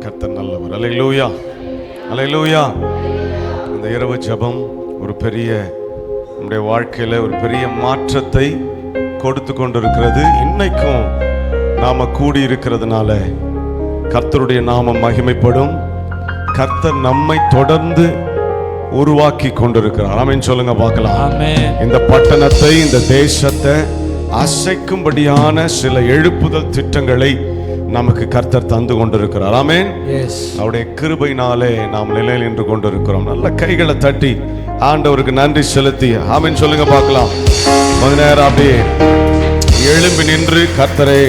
கர்த்தர் நல்லவர். அல்லேலூயா, அல்லேலூயா. இந்த இரவு ஜெபம் ஒரு பெரிய நம்முடைய வாழ்க்கையில ஒரு பெரிய மாற்றத்தை கொடுத்து கொண்டிருக்கிறது. இன்னைக்கும் நாம கூடி இருக்கிறதுனால கர்த்தருடைய நாமம் மகிமைப்படும். கர்த்தர் நம்மை தொடர்ந்து உருவாக்கி கொண்டிருக்கிறார். ஆமென் சொல்லுங்க பார்க்கலாம். இந்த பட்டணத்தை, இந்த தேசத்தை அசைக்கும்படியான சில எழுப்புதல் திட்டங்களை நமக்கு கர்த்தர் தந்து கொண்டிருக்கிறார். ஆமென். அவருடைய கிருபையினாலே நாம் நிலையில் நின்று கொண்டிருக்கிறோம். நல்ல கைகளை தட்டி ஆண்டவருக்கு நன்றி செலுத்தி ஆமென் சொல்லுங்க பார்க்கலாம். கொஞ்ச நேரம் அப்படியே எழும்பி நின்று கர்த்தரை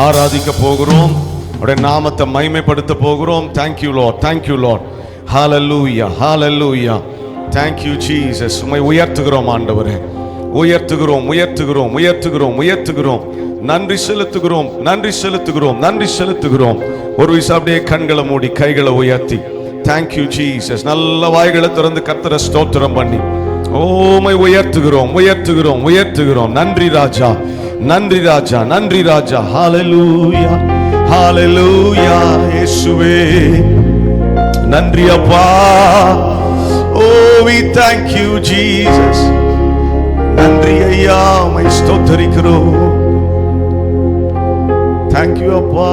ஆராதிக்க போகிறோம். அவருடைய நாமத்தை மகிமைப்படுத்த போகிறோம். Thank you lord, thank you lord. Hallelujah, hallelujah. Thank you Jesus. உம்மை உயர்த்துகிறோம் ஆண்டவரே, உயர்த்துகிறோம், உயர்த்துகிறோம், உயர்த்துகிறோம், உயர்த்துகிறோம். நன்றி செலுத்துகிறோம், நன்றி செலுத்துகிறோம், நன்றி செலுத்துகிறோம். ஒரு விஷயம் அப்படியே கண்களை மூடி கைகளை உயர்த்தி தேங்க்யூ ஜீசஸ். நல்ல வாய்களை திறந்து கர்த்தரை ஸ்தோத்திரம் பண்ணி ஓமை உயர்த்துகிறோம், உயர்த்துகிறோம், உயர்த்துகிறோம். நன்றி ராஜா, நன்றி ராஜா, நன்றி ராஜா. ஹல்லேலூயா, ஹல்லேலூயா. இயேசுவே நன்றி அப்பா. ஓ we thank you Jesus. நன்றி ஐயா, உம்மை ஸ்தோத்திரிக்கிறோம். Thank you அப்பா.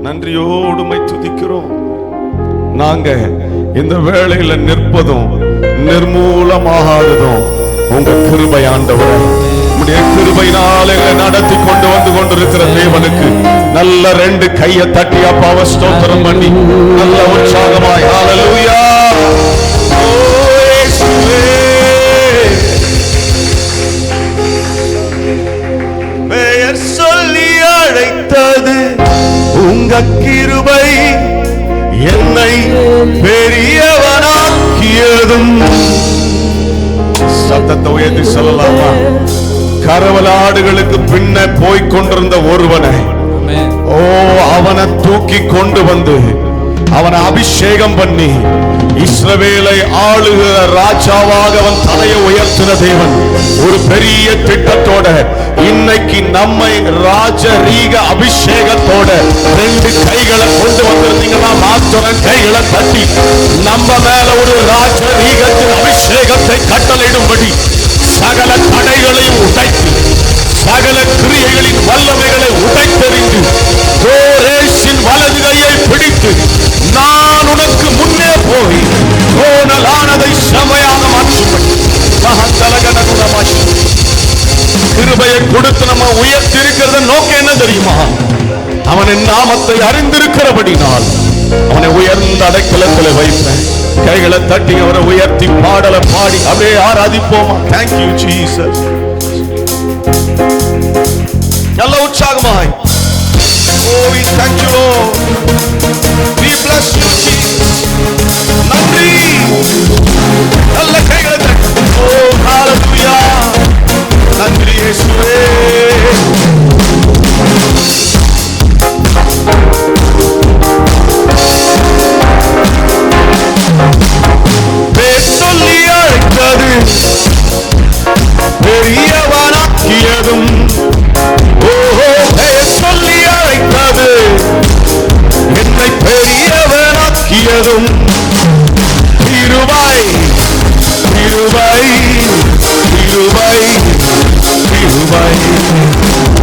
நன்றியோடு உம்மை துதிக்கிறோம். நாங்க இந்த வேளையில நிற்பதும் நிர்மூலமாகாததும் உங்க கிருபை ஆண்டவரே. உம்முடைய கிருபையினாலே நடத்தி கொண்டு வந்து கொண்டிருக்கிற தேவனுக்கு நல்ல ரெண்டு கையை தட்டி அப்பாவை ஸ்தோத்திரம் பண்ணி நல்ல உற்சாகமாய் ஹல்லேலூயா. ஓ இயேசுவே, பெயர் சொல்லி அழைத்தது உங்க கிருபை, என்னை பெரியவனாக்கியதும். சத்தத்தை உயர்த்தி சொல்லலாமா? கரவலாடுகளுக்கு பின்ன போய்க் கொண்டிருந்த ஒருவனை ஓ அவனை தூக்கி கொண்டு வந்து அவனை அபிஷேகம் பண்ணி இஸ்ரவேலை ஆளுகிற ராஜாவாக அவன் தலையை உயர்த்தின தேவன் ஒரு பெரிய திட்டத்தோட இன்னைக்கு நம்மை ராஜரீக அபிஷேகத்தோட ரெண்டு கைகளை கொண்டு வந்திருந்தீங்கன்னா மாத்திரம் கைகளை தட்டி நம்ம மேல ஒரு ராஜரீகத்தின் அபிஷேகத்தை கட்டளையிடும்படி சகல தடைகளையும் உடைத்து சகல கிரியைகளின் வல்லமைகளை உடைத்தெறிந்து கோரேஷின் வலது கையை பிடித்து நான் உனக்கு முன்னே போய் கோணலானதை செமையாக மாற்றும்படி கிருபையை கொடுத்து நம்ம உயர்த்திருக்கிறத நோக்கம் என்ன தெரியுமா? அவனின் நாமத்தை அறிந்திருக்கிறபடினால் அவனை உயர்ந்த அடைக்கலத்தில் வைப்பேன். கைகளை தட்டி அவரை உயர்த்தி பாடலை பாடி அப்படியே ஆராதிப்போமா? Thank you Jesus. நல்ல உற்சாகமாய் Oh, we thank you Lord. We bless you Jesus. நன்றி. நல்ல கைகளை தட்டி Oh, hallelujah. நன்றி இயேசுவே. பேர் சொல்லி அழைத்தது பெரியவனாக்கியதும் சொல்லி அழைத்தது என்னை பெரியவனாக்கியதும் கிருபை கிருபை கிருபை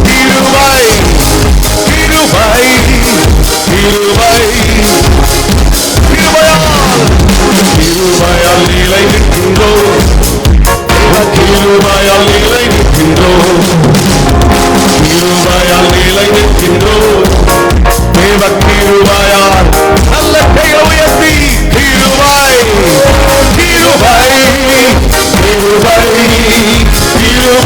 கிருபை கிருபை கிருபை கிருபை கிருபையால் நிலை நிற்கின்றோம். கிருபையால் நிலை நிற்கின்றோம். கிருபையால் நிலை நிற்கின்றோம். தேவ கிருபையால் நல்ல கையை உயர்த்தி கிருபை கிருபை கிருபை கிருபை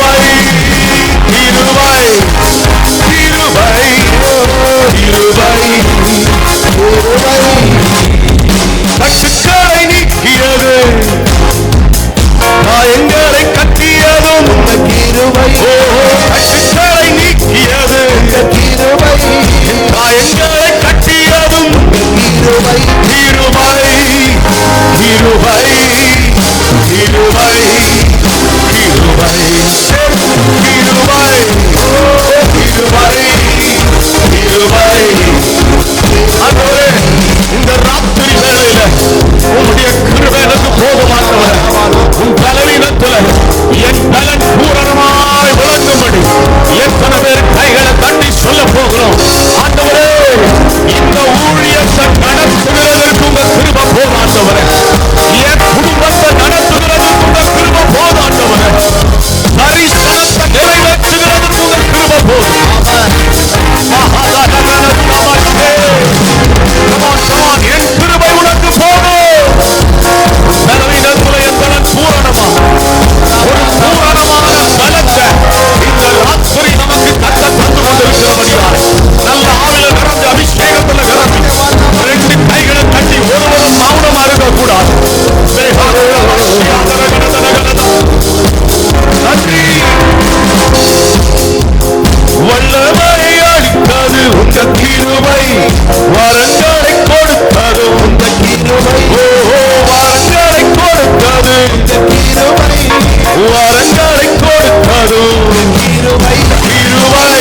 முழுவதும் கிருபை கிருபை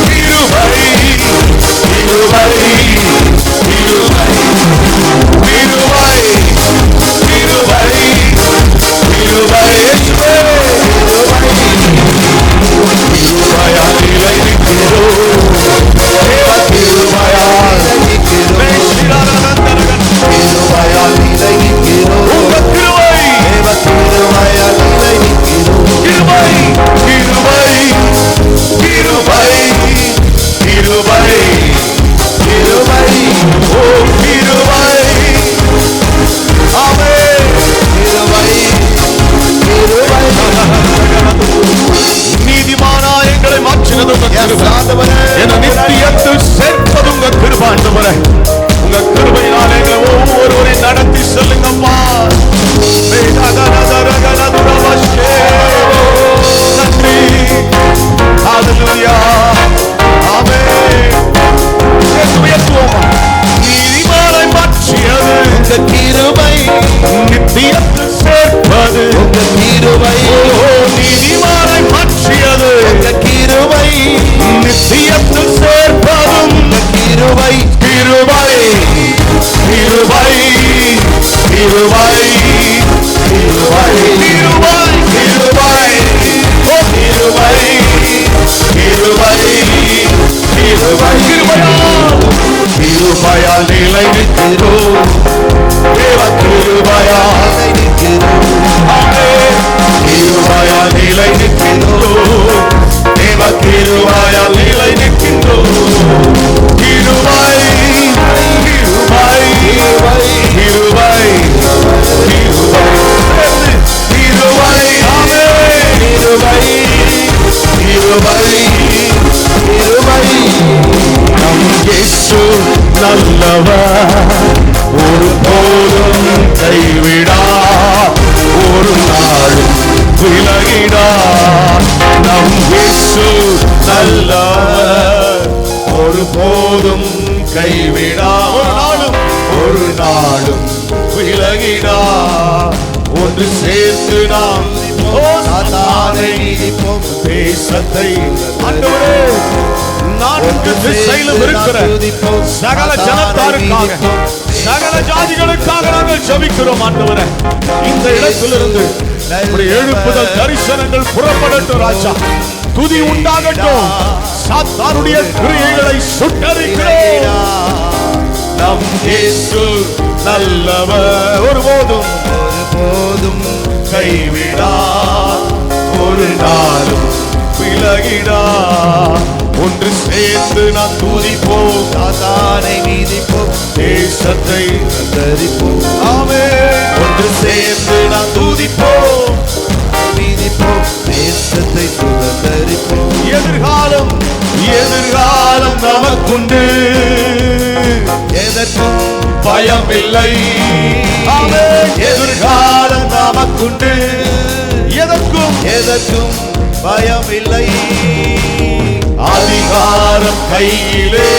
கிருபை கிருபை கிருபை கிருபை கிருபை கிருபை கிருபையால் நிலை நிற்கிறோம் தேவ கிருபையால் கிருபையால் நிலை நிற்கிறோம் உங்கள் கிருபை தேவ கிருபையால் நிலை நிற்கிறோம் கிருபை கிருபை கிருபை கிருபை கிருபை ஓ கிருபை ஆமென் கிருபை கிருபை நீதிமானா எங்களை மாற்றினது உங்க கிருபை என நித்தியத்தில் சேர்ப்பது உங்க கிருபை ஆண்டவரே உங்க கிருபையினால் எங்களை ஒவ்வொருவரை நடத்தி செல்லுங்கம்மா நன்றி ஹல்லேலூயா ஆமென் உயர்த்துவோமா நீதிமானை மாற்றியது உங்க கிருபை நித்தியத்தில் சேர்ப்பது உங்க கிருபை நீதிமானை மாற்றியது உங்க கிருபை நித்தியத்தில் சேர்ப்பதும் கிருபை கிருபை கிருபை கிருபை கிருபை கிருபை கிருபை ஓ கிருபை கிருபை கிருபை கிருபையால் நிலை நிற்கிறோம் தேவ கிருபையால் கிருபையால் நிலை நிற்கின்றோம் தேவ கிருபையால் நிலை நிற்கின்றோம் கிருபை கிருபை கிருபை கிருபை கிருபை ஆமென் கிருபை கிருபை கிருபை நம் இயேசு நல்லவர் ஒருபோதும் கைவிடார் ஒரு நாளும் விலகிடார் நம் இயேசு நல்லவர் ஒருபோதும் கைவிடார் ஒரு நாளும் விலகிடார் ஒன்று சேர்த்து நாம் சாத்தானை மிதிப்போம் தேசத்தை ஆண்டவரே நான்கு திசையிலும் இருக்கிற சகல ஜனத்தாருக்காக சகல ஜாதிகளுக்காக நாங்கள் ஜெபிக்கிறோம் ஆண்டவரே இந்த இடத்திலிருந்து எழுப்புதல் தரிசனங்கள் புறப்படட்டும் ராஜா துதி உண்டாகட்டும் சாத்தானுடைய கிரியைகளை சுட்டரிக்கிறோம் நம் இயேசு நல்லவர் ஒருபோதும் ஒருபோதும் கைவிடார் ஒரு நாளும் விலகிடார் ஒன்று சேர்ந்து நாம் துதிப்போம் சாத்தானை மீதிப்போம் தேசத்தை தரிப்போம் ஆமென் ஒன்று சேர்ந்து நாம் துதிப்போம் மீதிப்போம் தேசத்தை சுதந்தரிப்போம் எதிர்காலம் எதிர்காலம் நமக்குண்டு எதற்கும் பயமில்லை ஆமென் எதிர்காலம் நமக்குண்டு எதற்கும் எதற்கும் பயமில்லை அதிகாரம் கையிலே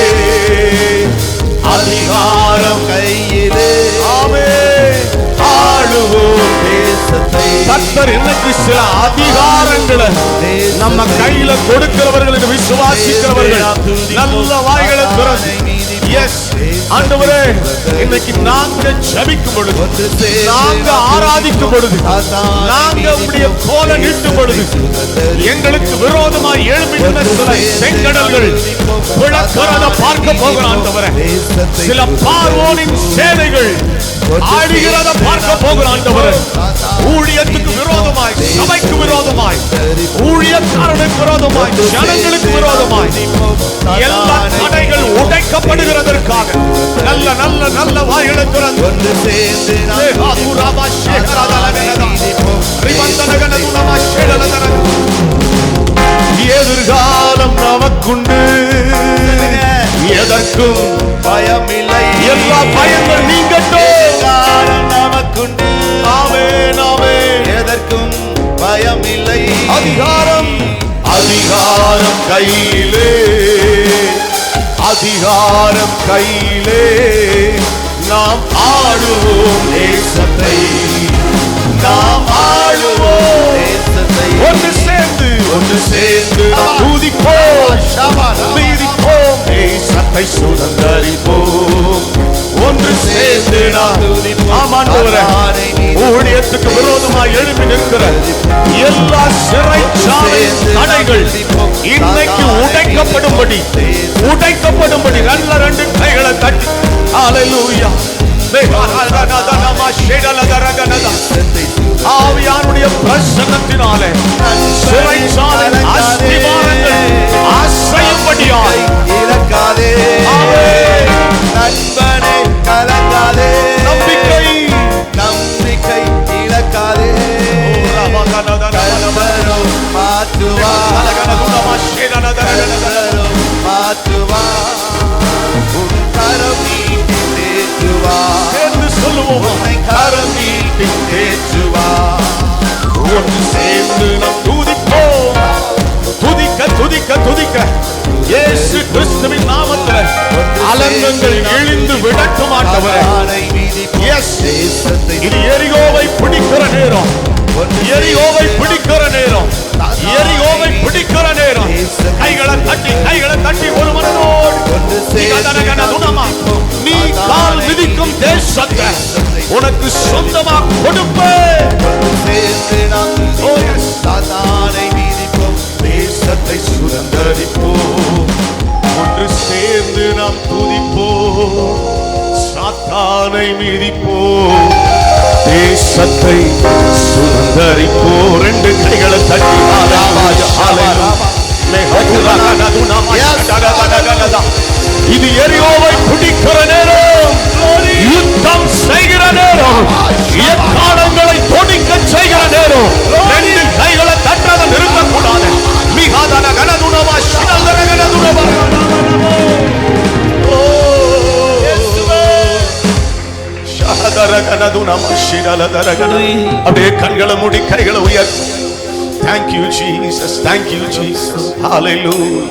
அதிகாரம் கையிலே ஆமென் ஆளுவோம் தேசத்தை கர்த்தர் இன்னைக்கு சில அதிகாரங்களை நம்ம கையில கொடுக்கிறவர்கள் என்று விசுவாசிக்கிறவர்கள் நல்ல வாய்களை திறந்து எஸ் ஆண்டவரே இன்னைக்கு நாங்க ஜெபிக்கும் பொழுது நாங்க ஆராதிக்கும் பொழுது நாங்க உம்முடைய கோலை நீட்டும் பொழுது எங்களுக்கு விரோதமாய் எழும்பின சில செங்கடல்கள் பிளக்கிறத பார்க்க போகிறோம் ஆண்டவரே சில பார்வோனின் சேனைகள் ஆடுகிறத பார்க்க போகிறோம் ஆண்டவரே ஊழியத்துக்கு விரோதமாய் சபைக்கு விரோதமாய் ஊழியக்காரனுக்கு விரோதமாய் ஜனங்களுக்கு விரோதமாய் எல்லா தடைகள் உடைக்கப்படுகிறதற்காக நல்ல நல்ல நல்ல வாய்களை திறந்து ஒன்று சேர்ந்து எதிர்காலம் நமக்குண்டு எதற்கும் பயமில்லை எல்லா பயங்கள் நீங்கட்டும் நமக்குண்டு ஆமென் ஆமென் எதற்கும் பயமில்லை அதிகாரம் அதிகாரம் கையிலே அதிகாரம் கையிலே நாம் ஆளுவோம் தேசத்தை நாம் ஆளுவோம் தேசத்தை ஒன்று சேர்ந்து ஊழியத்துக்கு விரோதமாய் எழுப்பி நிற்கிற எல்லா சிறைச்சாலை தடைகள் இன்னைக்கு உடைக்கப்படும்படி நல்ல ரெண்டு கைகளை தட்டி ஹல்லேலூயா. ஆவியானுடைய பிரசன்னத்தினாலே சிறைச்சாலை அஸ்திவாரங்கள் அசையும்படியாய் இலக்காதே நண்பனே, கலங்காதே, நம்பிக்கை இலக்காதே. மாற்றுவா உன் கரம் நீட்டி தேற்றுவா என்று சொல்லுவோம். உன்னை கரம் நீட்டி தேற்றுவா. ஒன்று சேர்ந்து நாம் துதிப்போம். துதிக்க இயேசு கிறிஸ்துவின் நாமத்தில் அலங்கங்கள் இழிந்து விடட்டும் ஆண்டவரே. இது எரிகோவை பிடிக்கிற நேரம், எரிகோவை பிடிக்கிற நேரம், எரிகோவை பிடிக்கிற நேரம். கைகளை தட்டி ஒரு மனதோடு நீ கால் மிதிக்கும் தேசத்தை உனக்கு சொந்தமா கொடுப்பேன். சாத்தானை மீதிப்போம், தேசத்தை சுதந்தரிப்போம். ஒன்று சேர்ந்து நாம் துதிப்போம், சாத்தானை மிதிப்போம், தேசத்தை சுதந்தரிப்போம். ரெண்டு கைகளை தட்டி இது எரிகோவை பிடிக்கிற நேரம், யுத்தம் செய்கிற நேரம், எக்காலங்களை தொடிக்க செய்கிற நேரம். ரெண்டு கைகளை தட்டாத நிறுத்தக்கூடாது. மிகாதன கனதுணவா சினந்தர கனதுணவா. அப்படியே கண்களை மூடி கைகளை உயர்த்தி Thank you Jesus, thank you Jesus, hallelujah.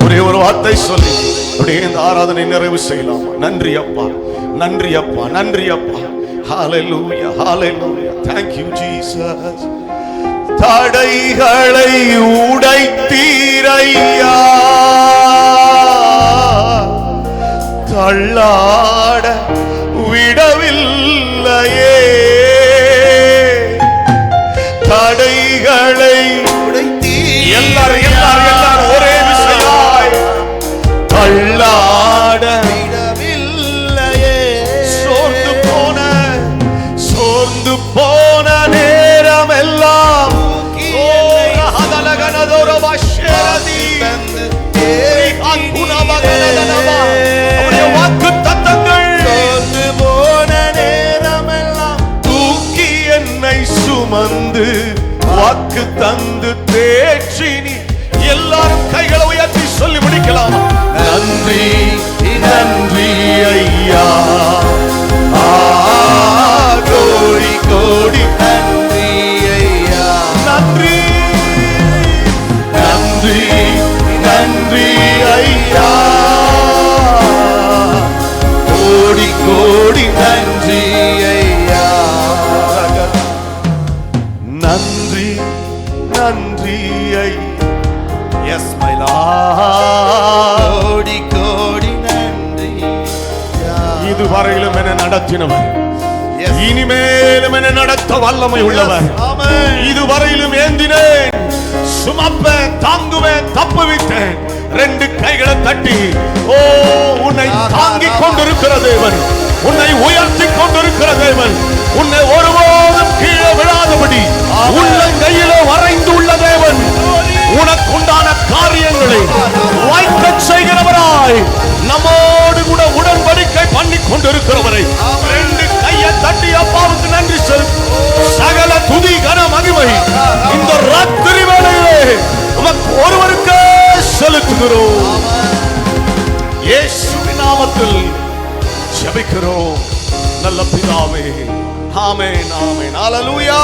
ஒரே ஒரு வார்த்தை சொல்லி அப்படியே இந்த ஆராதனை நிறைவு செய்யலாம். நன்றி அப்பா, நன்றி அப்பா, நன்றி அப்பா. hallelujah, hallelujah, thank you Jesus. தடைகளை உடைத்தீரையா, தள்ளாட விடவில்லையே. தடைகளை எல்லாரும் ஒரே விசையாய் தள்ளாட விடவில்லையே. சோர்ந்து போன நேரம் எல்லாம் வாக்கு தத்தங்கள் போன நேரம் எல்லாம் தூக்கி என்னை சுமந்து வாக்கு தந்து தேற்றினி. எல்லாரும் கைகளை உயர்த்தி சொல்லி முடிக்கலாம். நன்றி நன்றி ஐயா, கோடி கோடி நன்றி ஐயா, நன்றி நன்றி நன்றி ஐயா, கோடி கோடி நன்றி ஐயா. நன்றி நன்றி ஐயா. Yes my Lord, கோடி கோடி நன்றி. இதுவரையிலும் என நடத்தினவர், Yes. இனிமேலும் என நடத்த வல்லமை உள்ளவர். Amen. இதுவரையிலும் ஏந்தினேன், சுமப்பேன், தாங்குவேன், தப்புவித்தேன். ரெண்டு கைகளை தட்டி, ஓ உன்னை தாங்கிக் கொண்டிருக்கிற தேவன், உன்னை உயர்த்தி கொண்டிருக்கிற தேவன், உன்னை ஒருபோதும் கீழே விழாதபடி உள்ளங்கையிலே வரைந்துள்ள தேவன், உனக்குண்டான காரியங்களை வாய்க்க செய்கிறவராய் நம்மோடு கூட உடன்படிக்கை பண்ணி கொண்டிருக்கிறவரை ரெண்டு கையை தட்டி அப்பாவுக்கு நன்றி செலுத்து. சகல துதி கன மகிமை இந்த ராத்திரி வேளையிலே உமக்கு ஒருவருக்கே செலுத்துகிறோம். இயேசுவின் நாமத்தில் ஜெபிக்கிறோம் நல்ல பிதாவே. ஆமென், ஆமென், ஹல்லேலூயா.